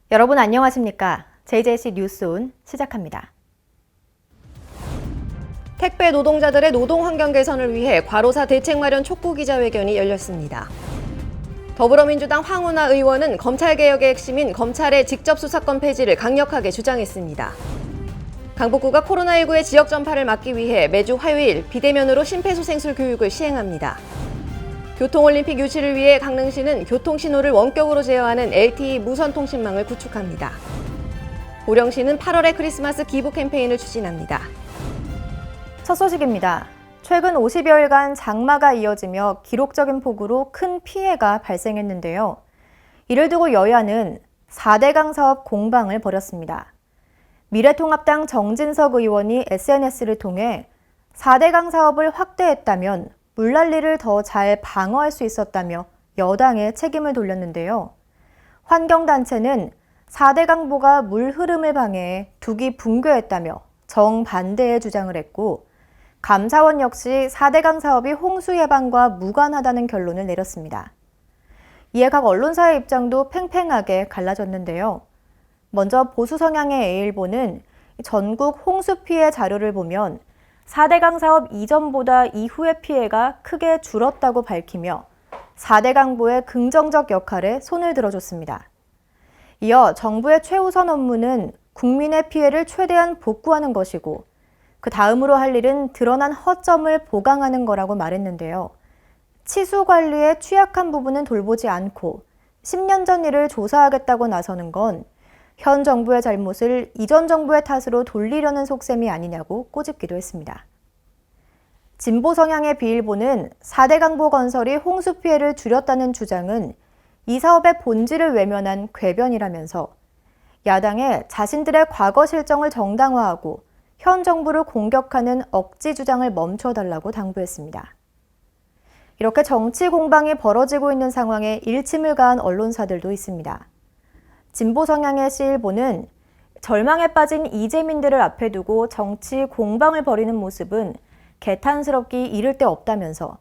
여러분 안녕하십니까? JJC 뉴스온 시작합니다. 택배 노동자들의 노동 환경 개선을 위해 과로사 대책 마련 촉구 기자회견이 열렸습니다. 더불어민주당 황운하 의원은 검찰개혁의 핵심인 검찰의 직접 수사권 폐지를 강력하게 주장했습니다. 강북구가 코로나19의 지역 전파를 막기 위해 매주 화요일 비대면으로 심폐소생술 교육을 시행합니다. 교통올림픽 유치를 위해 강릉시는 교통신호를 원격으로 제어하는 LTE 무선통신망을 구축합니다. 고령시는 8월에 크리스마스 기부 캠페인을 추진합니다. 첫 소식입니다. 최근 50여일간 장마가 이어지며 기록적인 폭우로 큰 피해가 발생했는데요. 이를 두고 여야는 4대강 사업 공방을 벌였습니다. 미래통합당 정진석 의원이 SNS를 통해 4대강 사업을 확대했다면 물난리를 더 잘 방어할 수 있었다며 여당에 책임을 돌렸는데요. 환경단체는 4대강보가 물 흐름을 방해해 둑이 붕괴했다며 정반대의 주장을 했고, 감사원 역시 4대강 사업이 홍수 예방과 무관하다는 결론을 내렸습니다. 이에 각 언론사의 입장도 팽팽하게 갈라졌는데요. 먼저 보수 성향의 A일보는 전국 홍수 피해 자료를 보면 4대강 사업 이전보다 이후의 피해가 크게 줄었다고 밝히며 4대강보의 긍정적 역할에 손을 들어줬습니다. 이어 정부의 최우선 업무는 국민의 피해를 최대한 복구하는 것이고, 그 다음으로 할 일은 드러난 허점을 보강하는 거라고 말했는데요. 치수 관리에 취약한 부분은 돌보지 않고 10년 전 일을 조사하겠다고 나서는 건 현 정부의 잘못을 이전 정부의 탓으로 돌리려는 속셈이 아니냐고 꼬집기도 했습니다. 진보 성향의 비일보는 4대강보 건설이 홍수 피해를 줄였다는 주장은 이 사업의 본질을 외면한 궤변이라면서 야당의 자신들의 과거 실정을 정당화하고 현 정부를 공격하는 억지 주장을 멈춰달라고 당부했습니다. 이렇게 정치 공방이 벌어지고 있는 상황에 일침을 가한 언론사들도 있습니다. 진보 성향의 C일보는 절망에 빠진 이재민들을 앞에 두고 정치 공방을 벌이는 모습은 개탄스럽기 이를 데 없다면서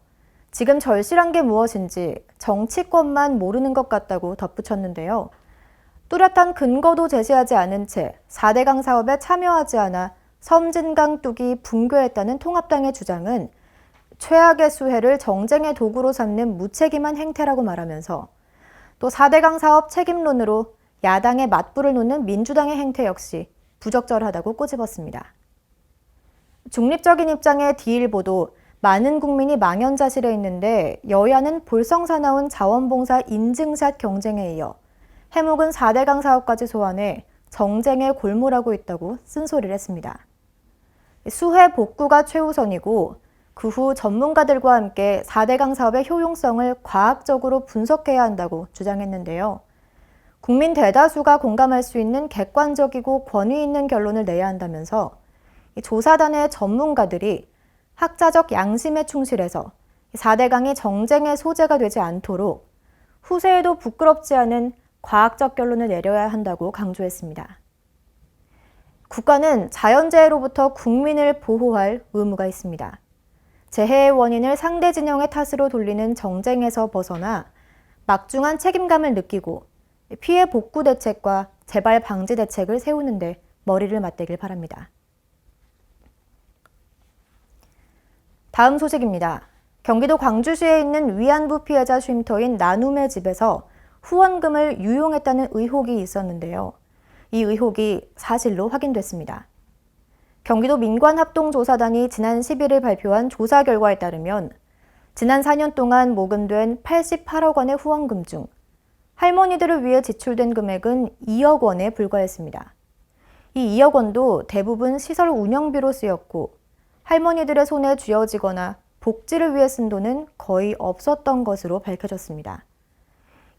지금 절실한 게 무엇인지 정치권만 모르는 것 같다고 덧붙였는데요. 뚜렷한 근거도 제시하지 않은 채 4대강 사업에 참여하지 않아 섬진강 뚝이 붕괴했다는 통합당의 주장은 최악의 수해를 정쟁의 도구로 삼는 무책임한 행태라고 말하면서 또 4대강 사업 책임론으로 야당의 맞불을 놓는 민주당의 행태 역시 부적절하다고 꼬집었습니다. 중립적인 입장의 D일보도 많은 국민이 망연자실해 있는데 여야는 볼성사나운 자원봉사 인증샷 경쟁에 이어 해묵은 4대강 사업까지 소환해 정쟁에 골몰하고 있다고 쓴소리를 했습니다. 수해 복구가 최우선이고 그 후 전문가들과 함께 4대강 사업의 효용성을 과학적으로 분석해야 한다고 주장했는데요. 국민 대다수가 공감할 수 있는 객관적이고 권위 있는 결론을 내야 한다면서 조사단의 전문가들이 학자적 양심에 충실해서 4대강이 정쟁의 소재가 되지 않도록 후세에도 부끄럽지 않은 과학적 결론을 내려야 한다고 강조했습니다. 국가는 자연재해로부터 국민을 보호할 의무가 있습니다. 재해의 원인을 상대 진영의 탓으로 돌리는 정쟁에서 벗어나 막중한 책임감을 느끼고 피해 복구 대책과 재발 방지 대책을 세우는 데 머리를 맞대길 바랍니다. 다음 소식입니다. 경기도 광주시에 있는 위안부 피해자 쉼터인 나눔의 집에서 후원금을 유용했다는 의혹이 있었는데요. 이 의혹이 사실로 확인됐습니다. 경기도 민관합동조사단이 지난 10일을 발표한 조사 결과에 따르면 지난 4년 동안 모금된 88억 원의 후원금 중 할머니들을 위해 지출된 금액은 2억 원에 불과했습니다. 이 2억 원도 대부분 시설 운영비로 쓰였고 할머니들의 손에 쥐어지거나 복지를 위해 쓴 돈은 거의 없었던 것으로 밝혀졌습니다.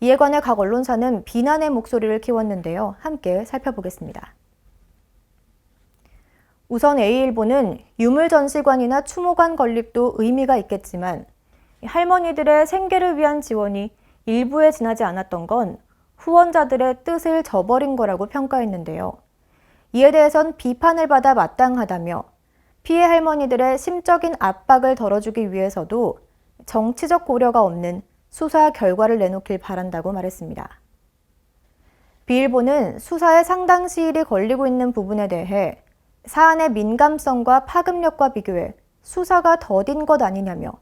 이에 관해 각 언론사는 비난의 목소리를 키웠는데요. 함께 살펴보겠습니다. 우선 A일보는 유물전시관이나 추모관 건립도 의미가 있겠지만 할머니들의 생계를 위한 지원이 일부에 지나지 않았던 건 후원자들의 뜻을 저버린 거라고 평가했는데요. 이에 대해선 비판을 받아 마땅하다며 피해 할머니들의 심적인 압박을 덜어주기 위해서도 정치적 고려가 없는 수사 결과를 내놓길 바란다고 말했습니다. 비일보는 수사에 상당 시일이 걸리고 있는 부분에 대해 사안의 민감성과 파급력과 비교해 수사가 더딘 것 아니냐며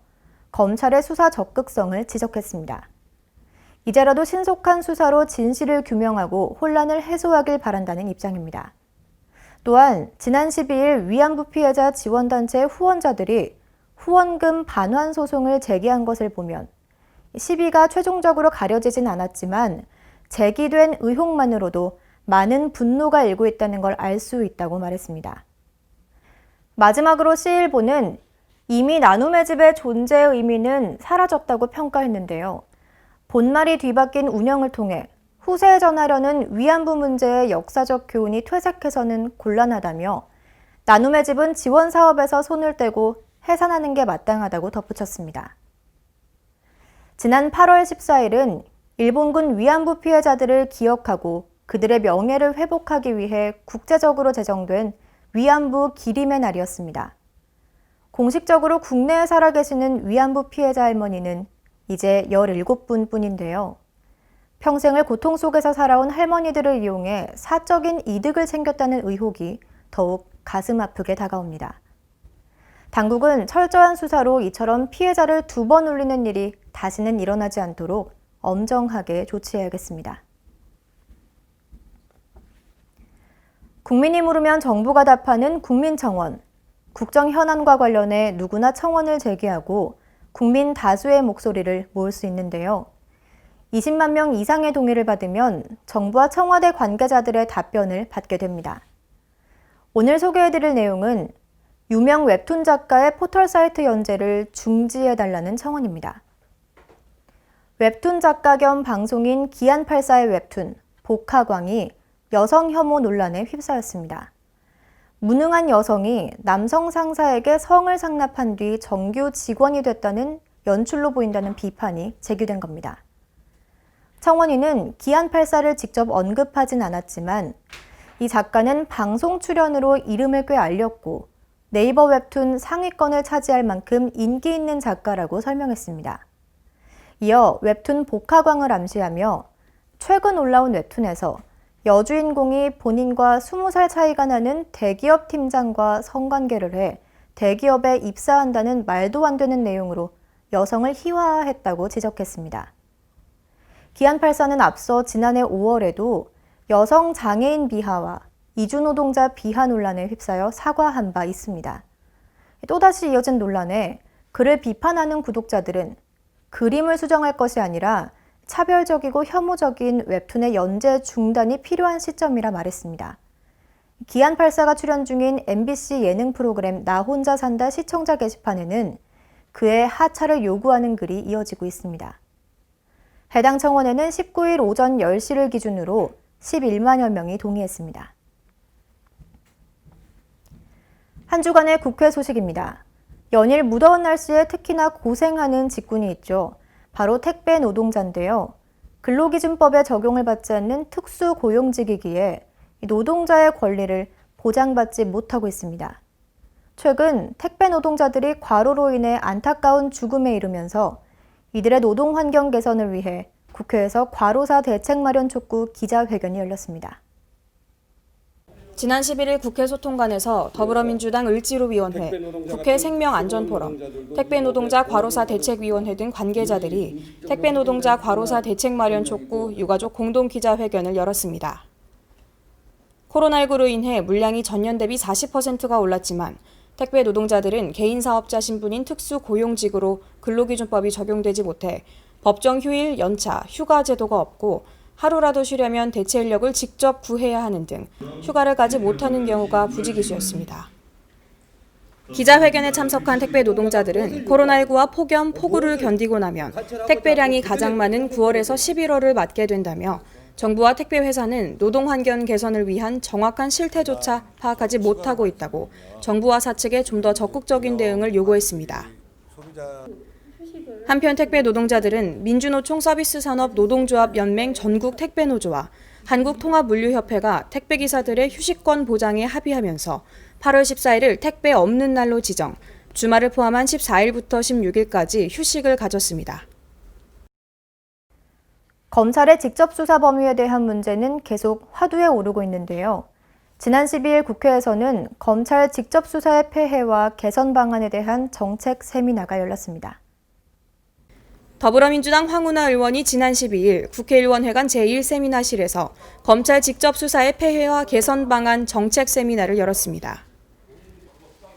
검찰의 수사 적극성을 지적했습니다. 이제라도 신속한 수사로 진실을 규명하고 혼란을 해소하길 바란다는 입장입니다. 또한 지난 12일 위안부 피해자 지원단체 후원자들이 후원금 반환 소송을 제기한 것을 보면 시비가 최종적으로 가려지진 않았지만 제기된 의혹만으로도 많은 분노가 일고 있다는 걸 알 수 있다고 말했습니다. 마지막으로 시일보는 이미 나눔의 집의 존재의 의미는 사라졌다고 평가했는데요. 본말이 뒤바뀐 운영을 통해 후세에 전하려는 위안부 문제의 역사적 교훈이 퇴색해서는 곤란하다며 나눔의 집은 지원 사업에서 손을 떼고 해산하는 게 마땅하다고 덧붙였습니다. 지난 8월 14일은 일본군 위안부 피해자들을 기억하고 그들의 명예를 회복하기 위해 국제적으로 제정된 위안부 기림의 날이었습니다. 공식적으로 국내에 살아계시는 위안부 피해자 할머니는 이제 17분 뿐인데요. 평생을 고통 속에서 살아온 할머니들을 이용해 사적인 이득을 챙겼다는 의혹이 더욱 가슴 아프게 다가옵니다. 당국은 철저한 수사로 이처럼 피해자를 2번 울리는 일이 다시는 일어나지 않도록 엄정하게 조치해야겠습니다. 국민이 물으면 정부가 답하는 국민청원. 국정 현안과 관련해 누구나 청원을 제기하고 국민 다수의 목소리를 모을 수 있는데요. 20만 명 이상의 동의를 받으면 정부와 청와대 관계자들의 답변을 받게 됩니다. 오늘 소개해드릴 내용은 유명 웹툰 작가의 포털 사이트 연재를 중지해달라는 청원입니다. 웹툰 작가 겸 방송인 기안84의 웹툰 복하광이 여성 혐오 논란에 휩싸였습니다. 무능한 여성이 남성 상사에게 성을 상납한 뒤 정규 직원이 됐다는 연출로 보인다는 비판이 제기된 겁니다. 청원인은 기안84를 직접 언급하진 않았지만 이 작가는 방송 출연으로 이름을 꽤 알렸고 네이버 웹툰 상위권을 차지할 만큼 인기 있는 작가라고 설명했습니다. 이어 웹툰 복하광을 암시하며 최근 올라온 웹툰에서 여주인공이 본인과 20살 차이가 나는 대기업 팀장과 성관계를 해 대기업에 입사한다는 말도 안 되는 내용으로 여성을 희화화했다고 지적했습니다. 기안84는 앞서 지난해 5월에도 여성 장애인 비하와 이주노동자 비하 논란에 휩싸여 사과한 바 있습니다. 또다시 이어진 논란에 그를 비판하는 구독자들은 그림을 수정할 것이 아니라 차별적이고 혐오적인 웹툰의 연재 중단이 필요한 시점이라 말했습니다. 기안84가 출연 중인 MBC 예능 프로그램 나 혼자 산다 시청자 게시판에는 그의 하차를 요구하는 글이 이어지고 있습니다. 해당 청원에는 19일 오전 10시를 기준으로 11만여 명이 동의했습니다. 한 주간의 국회 소식입니다. 연일 무더운 날씨에 특히나 고생하는 직군이 있죠. 바로 택배 노동자인데요. 근로기준법에 적용을 받지 않는 특수고용직이기에 노동자의 권리를 보장받지 못하고 있습니다. 최근 택배 노동자들이 과로로 인해 안타까운 죽음에 이르면서 이들의 노동 환경 개선을 위해 국회에서 과로사 대책 마련 촉구 기자회견이 열렸습니다. 지난 11일 국회 소통관에서 더불어민주당 을지로위원회, 국회 생명안전포럼, 택배노동자 과로사 대책위원회 등 관계자들이 택배노동자 과로사 대책 마련 촉구 유가족 공동기자회견을 열었습니다. 코로나19로 인해 물량이 전년 대비 40%가 올랐지만 택배 노동자들은 개인사업자 신분인 특수고용직으로 근로기준법이 적용되지 못해 법정 휴일, 연차, 휴가 제도가 없고 하루라도 쉬려면 대체 인력을 직접 구해야 하는 등 휴가를 가지 못하는 경우가 부지기수였습니다. 기자회견에 참석한 택배 노동자들은 코로나19와 폭염, 폭우를 견디고 나면 택배량이 가장 많은 9월에서 11월을 맞게 된다며 정부와 택배 회사는 노동 환경 개선을 위한 정확한 실태조차 파악하지 못하고 있다고 정부와 사측에 좀 더 적극적인 대응을 요구했습니다. 한편 택배 노동자들은 민주노총 서비스산업 노동조합 연맹 전국 택배노조와 한국통합물류협회가 택배기사들의 휴식권 보장에 합의하면서 8월 14일을 택배 없는 날로 지정, 주말을 포함한 14일부터 16일까지 휴식을 가졌습니다. 검찰의 직접 수사 범위에 대한 문제는 계속 화두에 오르고 있는데요. 지난 12일 국회에서는 검찰 직접 수사의 폐해와 개선 방안에 대한 정책 세미나가 열렸습니다. 더불어민주당 황운하 의원이 지난 12일 국회의원회관 제1세미나실에서 검찰 직접 수사의 폐해와 개선 방안 정책 세미나를 열었습니다.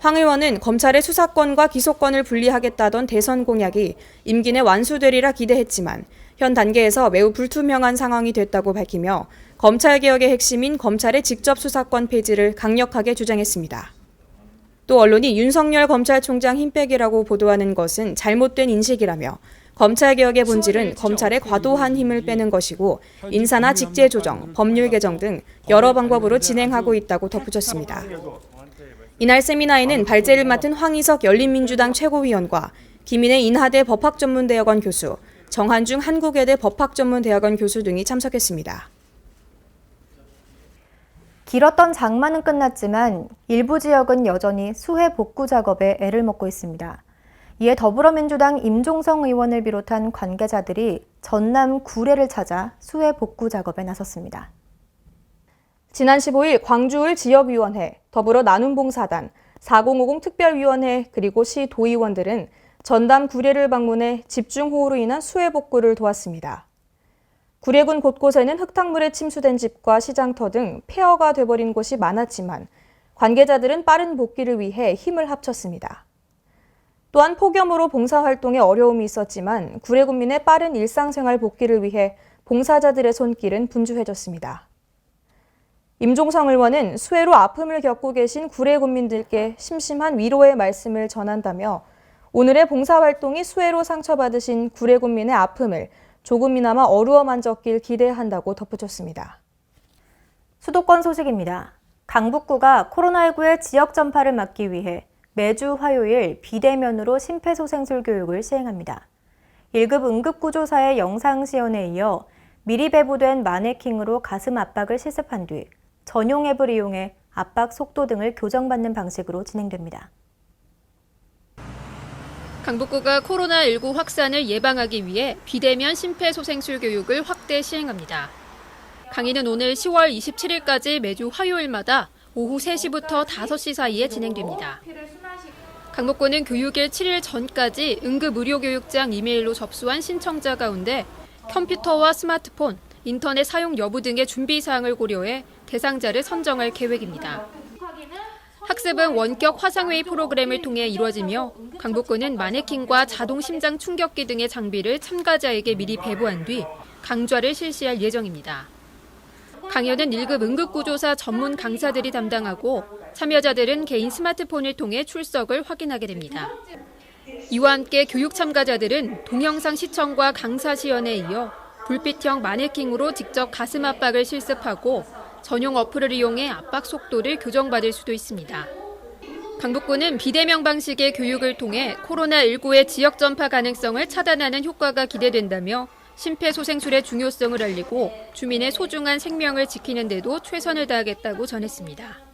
황 의원은 검찰의 수사권과 기소권을 분리하겠다던 대선 공약이 임기 내 완수되리라 기대했지만 현 단계에서 매우 불투명한 상황이 됐다고 밝히며 검찰개혁의 핵심인 검찰의 직접 수사권 폐지를 강력하게 주장했습니다. 또 언론이 윤석열 검찰총장 힘빼기라고 보도하는 것은 잘못된 인식이라며 검찰개혁의 본질은 검찰의 과도한 힘을 빼는 것이고 인사나 직제 조정, 법률 개정 등 여러 방법으로 진행하고 있다고 덧붙였습니다. 이날 세미나에는 발제를 맡은 황희석 열린민주당 최고위원과 김인혜 인하대 법학전문대학원 교수, 정한중 한국외대 법학전문대학원 교수 등이 참석했습니다. 길었던 장마는 끝났지만 일부 지역은 여전히 수해 복구 작업에 애를 먹고 있습니다. 이에 더불어민주당 임종성 의원을 비롯한 관계자들이 전남 구례를 찾아 수해 복구 작업에 나섰습니다. 지난 15일 광주을 지역위원회, 더불어 나눔봉사단, 4050 특별위원회 그리고 시 도의원들은 전남 구례를 방문해 집중호우로 인한 수해 복구를 도왔습니다. 구례군 곳곳에는 흙탕물에 침수된 집과 시장터 등 폐허가 돼버린 곳이 많았지만 관계자들은 빠른 복귀를 위해 힘을 합쳤습니다. 또한 폭염으로 봉사활동에 어려움이 있었지만 구례군민의 빠른 일상생활 복귀를 위해 봉사자들의 손길은 분주해졌습니다. 임종성 의원은 수해로 아픔을 겪고 계신 구례군민들께 심심한 위로의 말씀을 전한다며 오늘의 봉사활동이 수해로 상처받으신 구례군민의 아픔을 조금이나마 어루어만졌길 기대한다고 덧붙였습니다. 수도권 소식입니다. 강북구가 코로나19의 지역 전파를 막기 위해 매주 화요일 비대면으로 심폐소생술 교육을 시행합니다. 1급 응급구조사의 영상 시연에 이어 미리 배부된 마네킹으로 가슴 압박을 실습한 뒤 전용 앱을 이용해 압박 속도 등을 교정받는 방식으로 진행됩니다. 강북구가 코로나19 확산을 예방하기 위해 비대면 심폐소생술 교육을 확대 시행합니다. 강의는 오늘 10월 27일까지 매주 화요일마다 오후 3시부터 5시 사이에 진행됩니다. 강북구는 교육일 7일 전까지 응급의료교육장 이메일로 접수한 신청자 가운데 컴퓨터와 스마트폰, 인터넷 사용 여부 등의 준비사항을 고려해 대상자를 선정할 계획입니다. 학습은 원격 화상회의 프로그램을 통해 이루어지며 강북구는 마네킹과 자동 심장 충격기 등의 장비를 참가자에게 미리 배부한 뒤 강좌를 실시할 예정입니다. 강연은 1급 응급구조사 전문 강사들이 담당하고 참여자들은 개인 스마트폰을 통해 출석을 확인하게 됩니다. 이와 함께 교육 참가자들은 동영상 시청과 강사 시연에 이어 불빛형 마네킹으로 직접 가슴 압박을 실습하고 전용 어플을 이용해 압박 속도를 교정받을 수도 있습니다. 강북구는 비대면 방식의 교육을 통해 코로나19의 지역 전파 가능성을 차단하는 효과가 기대된다며 심폐소생술의 중요성을 알리고 주민의 소중한 생명을 지키는 데도 최선을 다하겠다고 전했습니다.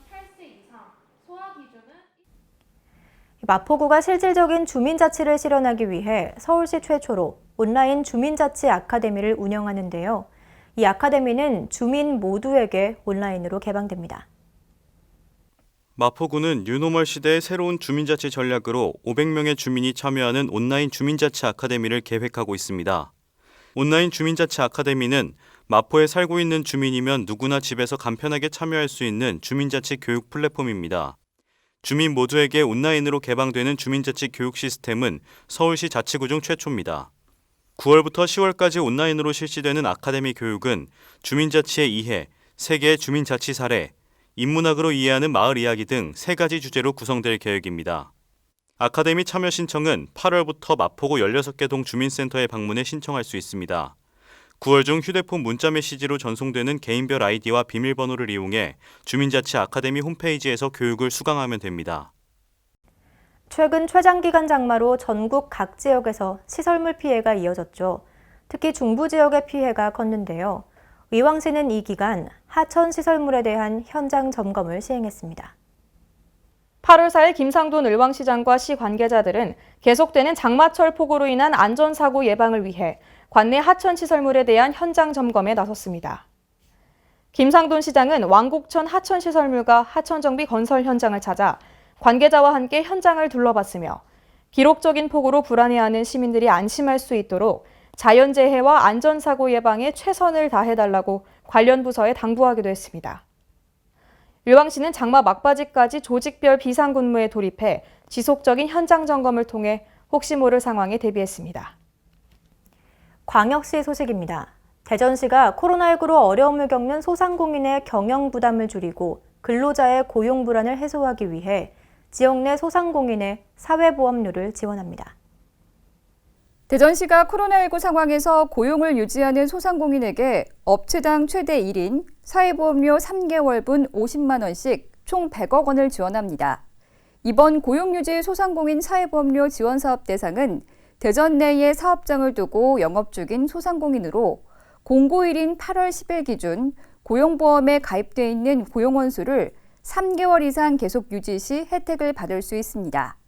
마포구가 실질적인 주민자치를 실현하기 위해 서울시 최초로 온라인 주민자치 아카데미를 운영하는데요. 이 아카데미는 주민 모두에게 온라인으로 개방됩니다. 마포구는 뉴노멀 시대의 새로운 주민자치 전략으로 500명의 주민이 참여하는 온라인 주민자치 아카데미를 계획하고 있습니다. 온라인 주민자치 아카데미는 마포에 살고 있는 주민이면 누구나 집에서 간편하게 참여할 수 있는 주민자치 교육 플랫폼입니다. 주민 모두에게 온라인으로 개방되는 주민자치 교육 시스템은 서울시 자치구 중 최초입니다. 9월부터 10월까지 온라인으로 실시되는 아카데미 교육은 주민자치의 이해, 세계의 주민자치 사례, 인문학으로 이해하는 마을 이야기 등 3가지 주제로 구성될 계획입니다. 아카데미 참여 신청은 8월부터 마포구 16개 동 주민센터에 방문해 신청할 수 있습니다. 9월 중 휴대폰 문자 메시지로 전송되는 개인별 아이디와 비밀번호를 이용해 주민자치 아카데미 홈페이지에서 교육을 수강하면 됩니다. 최근 최장기간 장마로 전국 각 지역에서 시설물 피해가 이어졌죠. 특히 중부 지역의 피해가 컸는데요. 의왕시는 이 기간 하천 시설물에 대한 현장 점검을 시행했습니다. 8월 4일 김상돈 의왕시장과 시 관계자들은 계속되는 장마철 폭우로 인한 안전사고 예방을 위해 관내 하천 시설물에 대한 현장 점검에 나섰습니다. 김상돈 시장은 왕곡천 하천 시설물과 하천 정비 건설 현장을 찾아 관계자와 함께 현장을 둘러봤으며 기록적인 폭우로 불안해하는 시민들이 안심할 수 있도록 자연재해와 안전사고 예방에 최선을 다해달라고 관련 부서에 당부하기도 했습니다. 일왕시는 장마 막바지까지 조직별 비상근무에 돌입해 지속적인 현장 점검을 통해 혹시 모를 상황에 대비했습니다. 광역시 소식입니다. 대전시가 코로나19로 어려움을 겪는 소상공인의 경영 부담을 줄이고 근로자의 고용 불안을 해소하기 위해 지역 내 소상공인의 사회보험료를 지원합니다. 대전시가 코로나19 상황에서 고용을 유지하는 소상공인에게 업체당 최대 1인 사회보험료 3개월분 50만 원씩 총 100억 원을 지원합니다. 이번 고용유지 소상공인 사회보험료 지원 사업 대상은 대전 내에 사업장을 두고 영업 중인 소상공인으로 공고일인 8월 10일 기준 고용보험에 가입돼 있는 고용원 수를 3개월 이상 계속 유지 시 혜택을 받을 수 있습니다.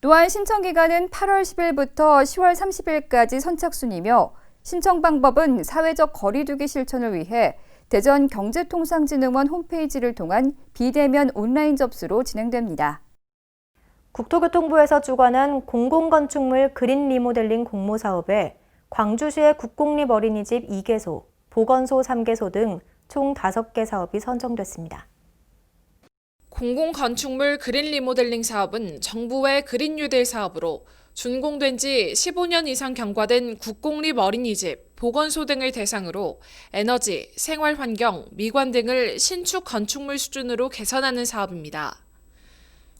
또한 신청 기간은 8월 10일부터 10월 30일까지 선착순이며 신청 방법은 사회적 거리두기 실천을 위해 대전경제통상진흥원 홈페이지를 통한 비대면 온라인 접수로 진행됩니다. 국토교통부에서 주관한 공공건축물 그린 리모델링 공모 사업에 광주시의 국공립 어린이집 2개소, 보건소 3개소 등 총 5개 사업이 선정됐습니다. 공공건축물 그린 리모델링 사업은 정부의 그린 뉴딜 사업으로 준공된 지 15년 이상 경과된 국공립 어린이집, 보건소 등을 대상으로 에너지, 생활환경, 미관 등을 신축 건축물 수준으로 개선하는 사업입니다.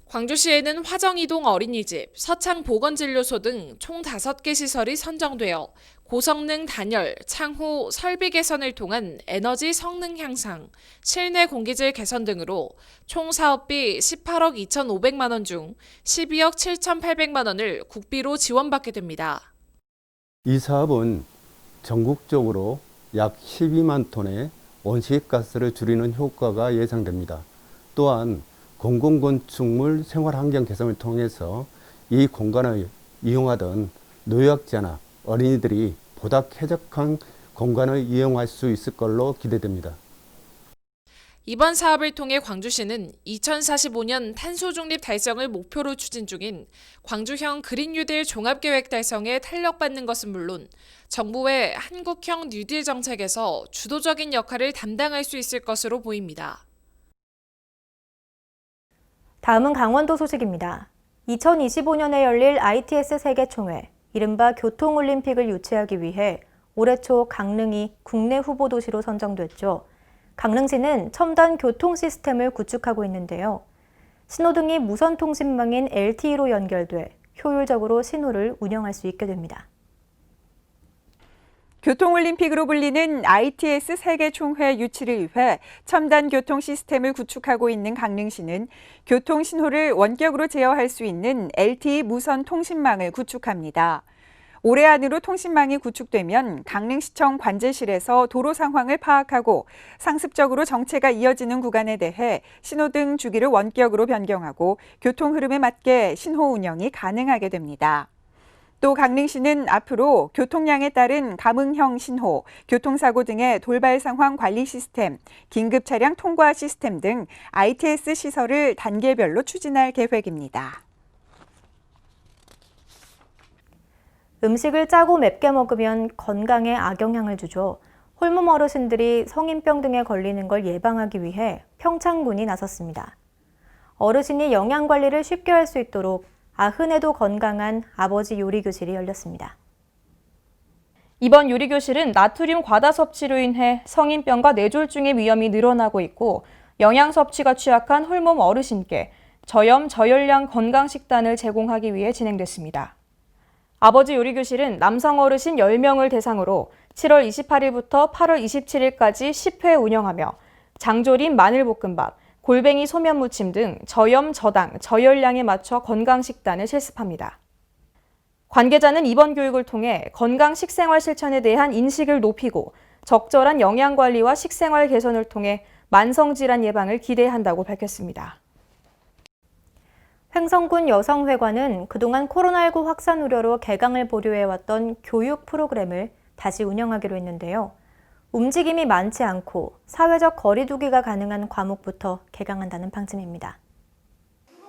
광주시에는 화정이동 어린이집, 서창 보건진료소 등 총 5개 시설이 선정되어 고성능 단열, 창호, 설비 개선을 통한 에너지 성능 향상, 실내 공기질 개선 등으로 총 사업비 18억 2,500만 원 중 12억 7,800만 원을 국비로 지원받게 됩니다. 이 사업은 전국적으로 약 12만 톤의 온실가스를 줄이는 효과가 예상됩니다. 또한 공공건축물 생활환경 개선을 통해서 이 공간을 이용하던 노약자나 어린이들이 보다 쾌적한 공간을 이용할 수 있을 걸로 기대됩니다. 이번 사업을 통해 광주시는 2045년 탄소 중립 달성을 목표로 추진 중인 광주형 그린 뉴딜 종합계획 달성에 탄력받는 것은 물론 정부의 한국형 뉴딜 정책에서 주도적인 역할을 담당할 수 있을 것으로 보입니다. 다음은 강원도 소식입니다. 2025년에 열릴 ITS 세계총회, 이른바 교통올림픽을 유치하기 위해 올해 초 강릉이 국내 후보 도시로 선정됐죠. 강릉시는 첨단 교통 시스템을 구축하고 있는데요. 신호등이 무선 통신망인 LTE로 연결돼 효율적으로 신호를 운영할 수 있게 됩니다. 교통올림픽으로 불리는 ITS 세계총회 유치를 위해 첨단 교통 시스템을 구축하고 있는 강릉시는 교통 신호를 원격으로 제어할 수 있는 LTE 무선 통신망을 구축합니다. 올해 안으로 통신망이 구축되면 강릉시청 관제실에서 도로 상황을 파악하고 상습적으로 정체가 이어지는 구간에 대해 신호등 주기를 원격으로 변경하고 교통 흐름에 맞게 신호 운영이 가능하게 됩니다. 또 강릉시는 앞으로 교통량에 따른 감응형 신호, 교통사고 등의 돌발 상황 관리 시스템, 긴급 차량 통과 시스템 등 ITS 시설을 단계별로 추진할 계획입니다. 음식을 짜고 맵게 먹으면 건강에 악영향을 주죠. 홀몸 어르신들이 성인병 등에 걸리는 걸 예방하기 위해 평창군이 나섰습니다. 어르신이 영양관리를 쉽게 할 수 있도록 아흔에도 건강한 아버지 요리교실이 열렸습니다. 이번 요리교실은 나트륨 과다 섭취로 인해 성인병과 뇌졸중의 위험이 늘어나고 있고 영양 섭취가 취약한 홀몸 어르신께 저염, 저열량 건강식단을 제공하기 위해 진행됐습니다. 아버지 요리교실은 남성 어르신 10명을 대상으로 7월 28일부터 8월 27일까지 10회 운영하며 장조림 마늘볶음밥, 골뱅이 소면 무침 등 저염, 저당, 저열량에 맞춰 건강식단을 실습합니다. 관계자는 이번 교육을 통해 건강 식생활 실천에 대한 인식을 높이고 적절한 영양관리와 식생활 개선을 통해 만성질환 예방을 기대한다고 밝혔습니다. 횡성군 여성회관은 그동안 코로나19 확산 우려로 개강을 보류해왔던 교육 프로그램을 다시 운영하기로 했는데요. 움직임이 많지 않고 사회적 거리 두기가 가능한 과목부터 개강한다는 방침입니다.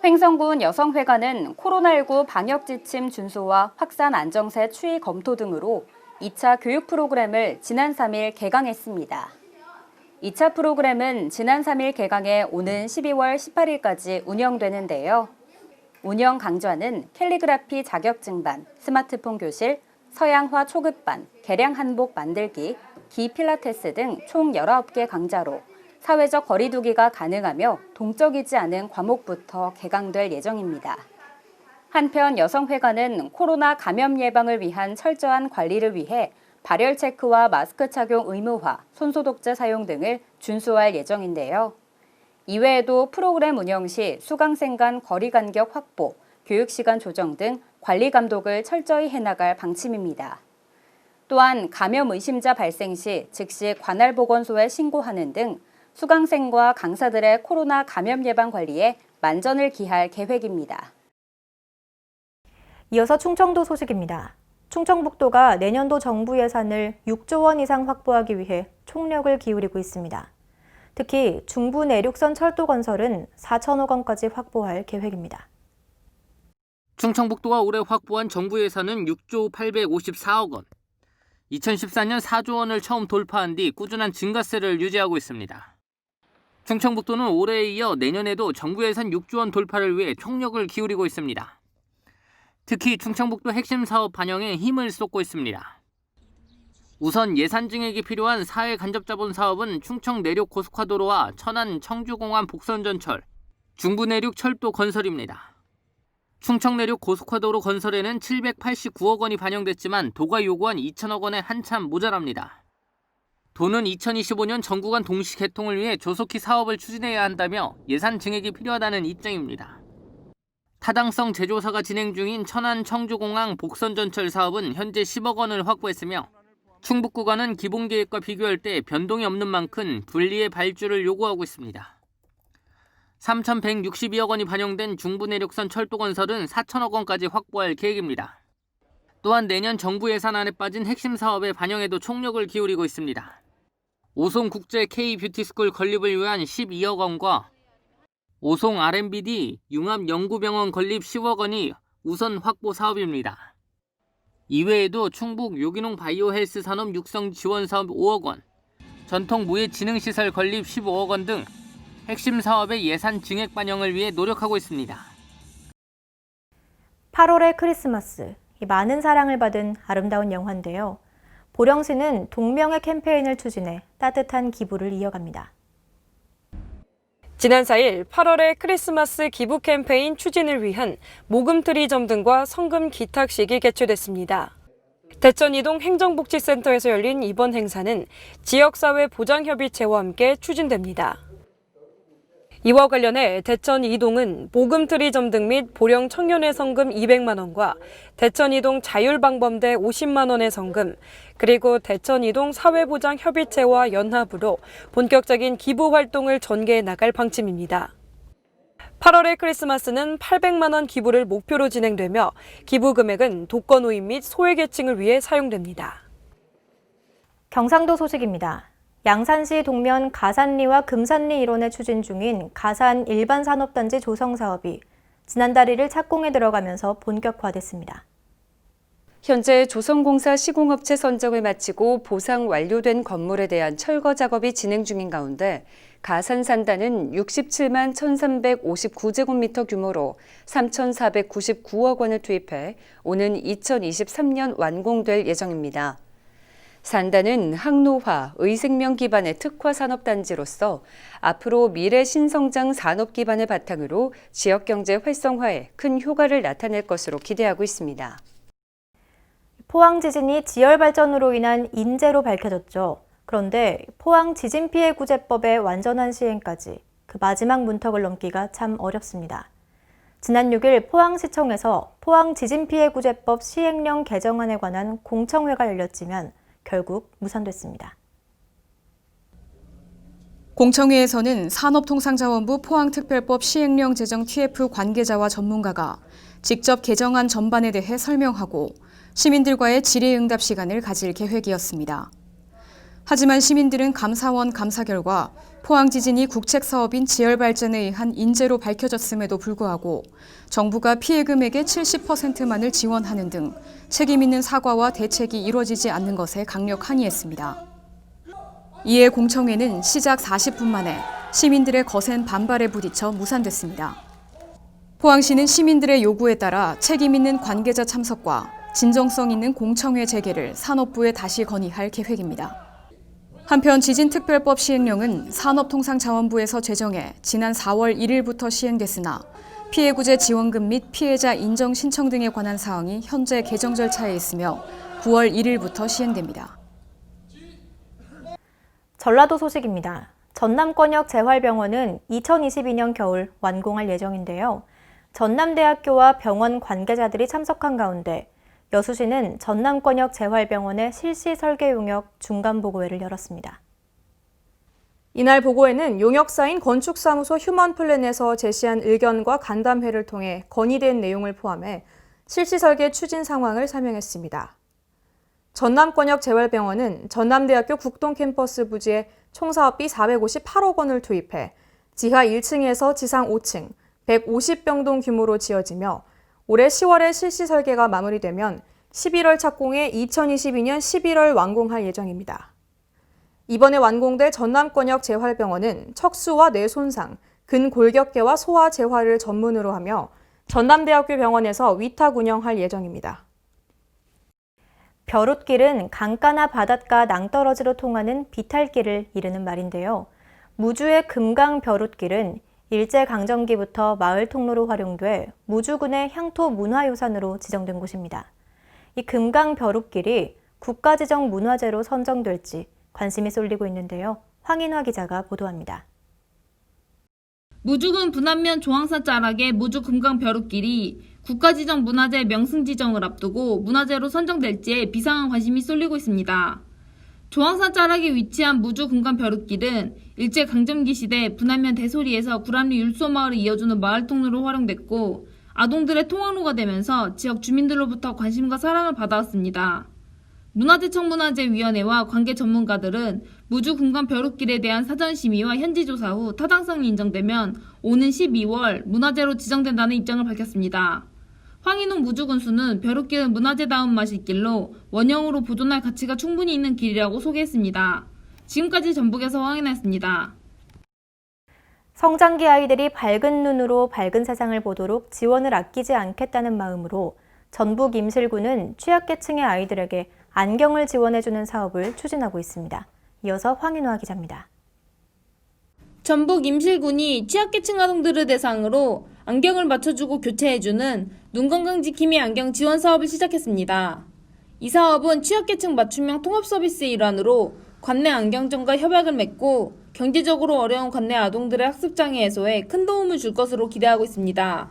횡성군 여성회관은 코로나19 방역 지침 준수와 확산 안정세 추이 검토 등으로 2차 교육 프로그램을 지난 3일 개강했습니다. 2차 프로그램은 지난 3일 개강해 오는 12월 18일까지 운영되는데요. 운영 강좌는 캘리그라피 자격증반, 스마트폰 교실, 서양화 초급반, 개량 한복 만들기, 기 필라테스 등 총 19개 강좌로 사회적 거리 두기가 가능하며 동적이지 않은 과목부터 개강될 예정입니다. 한편 여성회관은 코로나 감염 예방을 위한 철저한 관리를 위해 발열 체크와 마스크 착용 의무화, 손소독제 사용 등을 준수할 예정인데요. 이외에도 프로그램 운영 시 수강생 간 거리 간격 확보, 교육 시간 조정 등 관리 감독을 철저히 해나갈 방침입니다. 또한 감염 의심자 발생 시 즉시 관할 보건소에 신고하는 등 수강생과 강사들의 코로나 감염 예방 관리에 만전을 기할 계획입니다. 이어서 충청도 소식입니다. 충청북도가 내년도 정부 예산을 6조 원 이상 확보하기 위해 총력을 기울이고 있습니다. 특히 중부 내륙선 철도 건설은 4천억 원까지 확보할 계획입니다. 충청북도가 올해 확보한 정부 예산은 6조 854억 원. 2014년 4조 원을 처음 돌파한 뒤 꾸준한 증가세를 유지하고 있습니다. 충청북도는 올해에 이어 내년에도 정부 예산 6조 원 돌파를 위해 총력을 기울이고 있습니다. 특히 충청북도 핵심 사업 반영에 힘을 쏟고 있습니다. 우선 예산 증액이 필요한 사회 간접자본 사업은 충청 내륙 고속화도로와 천안 청주공항 복선전철, 중부 내륙 철도 건설입니다. 충청 내륙 고속화도로 건설에는 789억 원이 반영됐지만 도가 요구한 2천억 원에 한참 모자랍니다. 도는 2025년 정구간 동시 개통을 위해 조속히 사업을 추진해야 한다며 예산 증액이 필요하다는 입장입니다. 타당성 제조사가 진행 중인 천안 청주공항 복선전철 사업은 현재 10억 원을 확보했으며 충북 구간은 기본 계획과 비교할 때 변동이 없는 만큼 분리의 발주를 요구하고 있습니다. 3,162억 원이 반영된 중부 내륙선 철도 건설은 4천억 원까지 확보할 계획입니다. 또한 내년 정부 예산안에 빠진 핵심 사업의 반영에도 총력을 기울이고 있습니다. 오송 국제 K-뷰티스쿨 건립을 위한 12억 원과 오송 R&BD 융합연구병원 건립 10억 원이 우선 확보 사업입니다. 이외에도 충북 유기농 바이오 헬스 산업 육성 지원 사업 5억 원, 전통 무예 지능시설 건립 15억 원 등 핵심 사업의 예산 증액 반영을 위해 노력하고 있습니다. 8월의 크리스마스, 많은 사랑을 받은 아름다운 영화인데요. 보령시는 동명의 캠페인을 추진해 따뜻한 기부를 이어갑니다. 지난 4일 8월의 크리스마스 기부 캠페인 추진을 위한 모금트리점 등과 성금 기탁식이 개최됐습니다. 대천 이동 행정복지센터에서 열린 이번 행사는 지역사회 보장협의체와 함께 추진됩니다. 이와 관련해 대천 이동은 모금트리점 등 및 보령 청년회 성금 200만 원과 대천 이동 자율방범대 50만 원의 성금, 그리고 대천 이동 사회보장협의체와 연합으로 본격적인 기부 활동을 전개해 나갈 방침입니다. 8월의 크리스마스는 800만 원 기부를 목표로 진행되며 기부 금액은 독거노인 및 소외계층을 위해 사용됩니다. 경상도 소식입니다. 양산시 동면 가산리와 금산리 일원에 추진 중인 가산 일반산업단지 조성 사업이 지난달 1일 착공에 들어가면서 본격화됐습니다. 현재 조성공사 시공업체 선정을 마치고 보상 완료된 건물에 대한 철거 작업이 진행 중인 가운데 가산산단은 67만 1,359제곱미터 규모로 3,499억 원을 투입해 오는 2023년 완공될 예정입니다. 산단은 항노화, 의생명 기반의 특화 산업단지로서 앞으로 미래 신성장 산업 기반을 바탕으로 지역경제 활성화에 큰 효과를 나타낼 것으로 기대하고 있습니다. 포항 지진이 지열 발전으로 인한 인재로 밝혀졌죠. 그런데 포항 지진피해구제법의 완전한 시행까지 그 마지막 문턱을 넘기가 참 어렵습니다. 지난 6일 포항시청에서 포항 지진피해구제법 시행령 개정안에 관한 공청회가 열렸지만 결국 무산됐습니다. 공청회에서는 산업통상자원부 포항특별법 시행령 제정 TF 관계자와 전문가가 직접 개정안 전반에 대해 설명하고 시민들과의 질의응답 시간을 가질 계획이었습니다. 하지만 시민들은 감사원 감사 결과 포항 지진이 국책 사업인 지열 발전에 의한 인재로 밝혀졌음에도 불구하고 정부가 피해 금액의 70%만을 지원하는 등 책임 있는 사과와 대책이 이루어지지 않는 것에 강력 항의했습니다. 이에 공청회는 시작 40분 만에 시민들의 거센 반발에 부딪혀 무산됐습니다. 포항시는 시민들의 요구에 따라 책임 있는 관계자 참석과 진정성 있는 공청회 재개를 산업부에 다시 건의할 계획입니다. 한편 지진특별법 시행령은 산업통상자원부에서 제정해 지난 4월 1일부터 시행됐으나 피해구제 지원금 및 피해자 인정 신청 등에 관한 사항이 현재 개정 절차에 있으며 9월 1일부터 시행됩니다. 전라도 소식입니다. 전남권역 재활병원은 2022년 겨울 완공할 예정인데요. 전남대학교와 병원 관계자들이 참석한 가운데 여수시는 전남권역 재활병원의 실시 설계 용역 중간보고회를 열었습니다. 이날 보고회는 용역사인 건축사무소 휴먼플랜에서 제시한 의견과 간담회를 통해 건의된 내용을 포함해 실시 설계 추진 상황을 설명했습니다. 전남권역 재활병원은 전남대학교 국동캠퍼스 부지에 총 사업비 458억 원을 투입해 지하 1층에서 지상 5층, 150병동 규모로 지어지며 올해 10월에 실시 설계가 마무리되면 11월 착공해 2022년 11월 완공할 예정입니다. 이번에 완공될 전남권역 재활병원은 척수와 뇌 손상, 근골격계와 소아 재활을 전문으로 하며 전남대학교 병원에서 위탁 운영할 예정입니다. 벼룻길은 강가나 바닷가 낭떠러지로 통하는 비탈길을 이르는 말인데요. 무주의 금강벼룻길은 일제강점기부터 마을 통로로 활용돼 무주군의 향토 문화유산으로 지정된 곳입니다. 이 금강벼룻길이 국가지정 문화재로 선정될지 관심이 쏠리고 있는데요. 황인화 기자가 보도합니다. 무주군 분안면 조항산 자락의 무주 금강벼룩길이 국가지정 문화재 명승 지정을 앞두고 문화재로 선정될지에 비상한 관심이 쏠리고 있습니다. 조항산 자락에 위치한 무주 금강벼룩길은 일제강점기 시대 분안면 대소리에서 구람리 율소마을을 이어주는 마을통로로 활용됐고 아동들의 통학로가 되면서 지역 주민들로부터 관심과 사랑을 받아왔습니다. 문화재청문화재위원회와 관계 전문가들은 무주 금강벼룩길에 대한 사전 심의와 현지 조사 후 타당성이 인정되면 오는 12월 문화재로 지정된다는 입장을 밝혔습니다. 황인홍 무주군수는 벼룩길은 문화재다운 맛이 길로 원형으로 보존할 가치가 충분히 있는 길이라고 소개했습니다. 지금까지 전북에서 황인화였습니다. 성장기 아이들이 밝은 눈으로 밝은 세상을 보도록 지원을 아끼지 않겠다는 마음으로 전북 임실구는 취약계층의 아이들에게 안경을 지원해주는 사업을 추진하고 있습니다. 이어서 황인화 기자입니다. 전북 임실군이 취약계층 아동들을 대상으로 안경을 맞춰주고 교체해주는 눈건강지킴이 안경 지원 사업을 시작했습니다. 이 사업은 취약계층 맞춤형 통합 서비스의 일환으로 관내 안경점과 협약을 맺고 경제적으로 어려운 관내 아동들의 학습장애 해소에 큰 도움을 줄 것으로 기대하고 있습니다.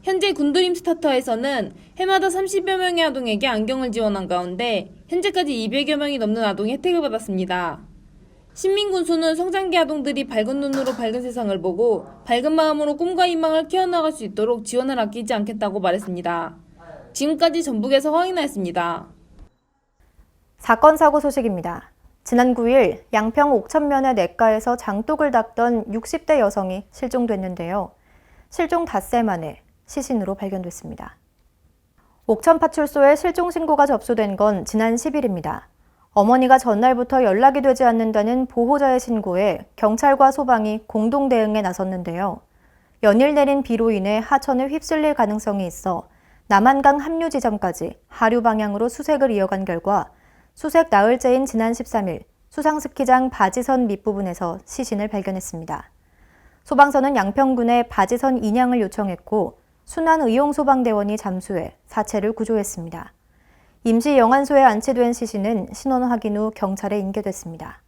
현재 군드림 스타터에서는 해마다 30여 명의 아동에게 안경을 지원한 가운데 현재까지 200여 명이 넘는 아동이 혜택을 받았습니다. 신민군수는 성장기 아동들이 밝은 눈으로 밝은 세상을 보고 밝은 마음으로 꿈과 희망을 키워나갈 수 있도록 지원을 아끼지 않겠다고 말했습니다. 지금까지 전북에서 황인화였습니다. 사건 사고 소식입니다. 지난 9일 양평 옥천면의 냇가에서 장독을 닦던 60대 여성이 실종됐는데요. 실종 닷새 만에 시신으로 발견됐습니다. 옥천파출소에 실종 신고가 접수된 건 지난 10일입니다. 어머니가 전날부터 연락이 되지 않는다는 보호자의 신고에 경찰과 소방이 공동 대응에 나섰는데요. 연일 내린 비로 인해 하천에 휩쓸릴 가능성이 있어 남한강 합류 지점까지 하류 방향으로 수색을 이어간 결과 수색 나흘째인 지난 13일 수상스키장 바지선 밑부분에서 시신을 발견했습니다. 소방서는 양평군에 바지선 인양을 요청했고 순안의용소방대원이 잠수해 사체를 구조했습니다. 임시 영안소에 안치된 시신은 신원 확인 후 경찰에 인계됐습니다.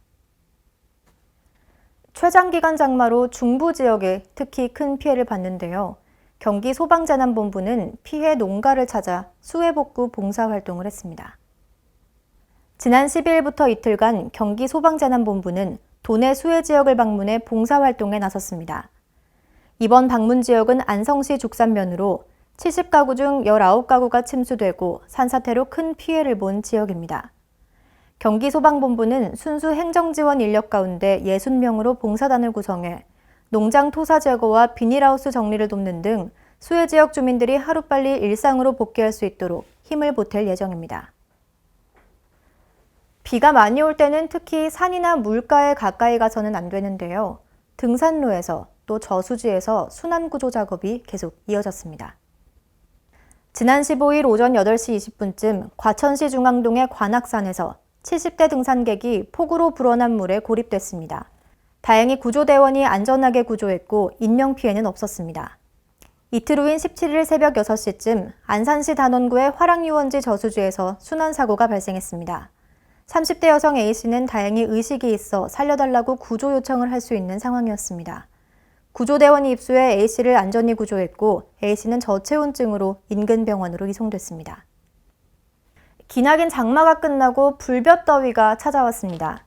최장기간 장마로 중부 지역에 특히 큰 피해를 봤는데요. 경기 소방재난본부는 피해 농가를 찾아 수해복구 봉사활동을 했습니다. 지난 12일부터 이틀간 경기 소방재난본부는 도내 수해 지역을 방문해 봉사활동에 나섰습니다. 이번 방문 지역은 안성시 죽산면으로 70가구 중 19가구가 침수되고 산사태로 큰 피해를 본 지역입니다. 경기소방본부는 순수 행정지원 인력 가운데 60명으로 봉사단을 구성해 농장 토사 제거와 비닐하우스 정리를 돕는 등 수해 지역 주민들이 하루빨리 일상으로 복귀할 수 있도록 힘을 보탤 예정입니다. 비가 많이 올 때는 특히 산이나 물가에 가까이 가서는 안 되는데요. 등산로에서 또 저수지에서 순환구조 작업이 계속 이어졌습니다. 지난 15일 오전 8시 20분쯤 과천시 중앙동의 관악산에서 70대 등산객이 폭우로 불어난 물에 고립됐습니다. 다행히 구조대원이 안전하게 구조했고 인명피해는 없었습니다. 이틀 후인 17일 새벽 6시쯤 안산시 단원구의 화랑유원지 저수지에서 순환사고가 발생했습니다. 30대 여성 A씨는 다행히 의식이 있어 살려달라고 구조 요청을 할 수 있는 상황이었습니다. 구조대원이 입수해 A씨를 안전히 구조했고 A씨는 저체온증으로 인근 병원으로 이송됐습니다. 기나긴 장마가 끝나고 불볕더위가 찾아왔습니다.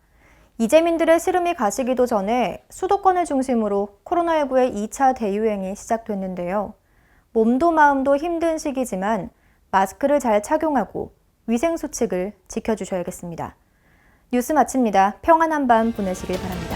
이재민들의 시름이 가시기도 전에 수도권을 중심으로 코로나19의 2차 대유행이 시작됐는데요. 몸도 마음도 힘든 시기지만 마스크를 잘 착용하고 위생수칙을 지켜주셔야겠습니다. 뉴스 마칩니다. 평안한 밤 보내시길 바랍니다.